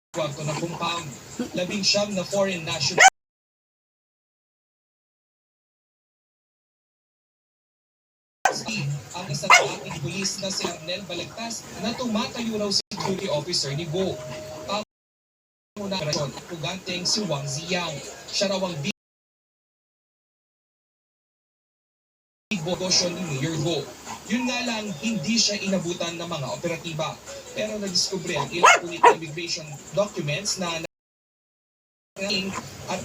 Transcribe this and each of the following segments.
kwarto ng compound. 19 na foreign national ang isang dating pulis na si Arnel Balagtas na tumatayo raw security officer ni Go. Ang una rasyon, puganteng si Wang Ziyang. Siya raw ang big negosyo ni Mayor Go. Yun nga lang, hindi siya inabutan ng mga operatiba. Pero nadiskubre ang ilang punit na immigration documents na at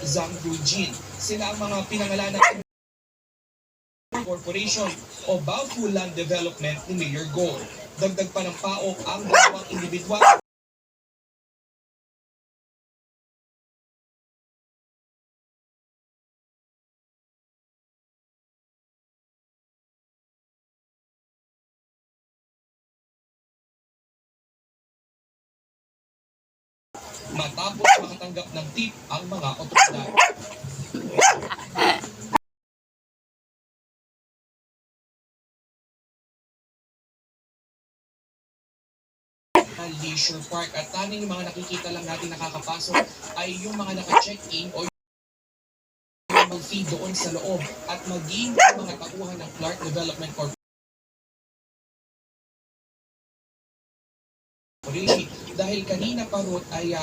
Zhang Guijin. Sila ang mga pinangalanan ng Corporation o Baofu Land Development ni Mayor Go. Dagdag pa ng PAOK ang dalawang individual matapos makatanggap ng tip ang mga otoridad. Leisure Park at tanging yung mga nakikita lang natin nakakapasok ay yung mga naka-check-in o yung fee doon sa loob at maging yung mga tauhan ng Clark Development Corporation dahil kanina pa ron ay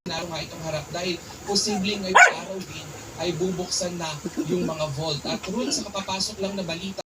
sinaro nga itong harap dahil posibleng ngayong araw din ay bubuksan na yung mga vault at ron sa kapapasok lang na balita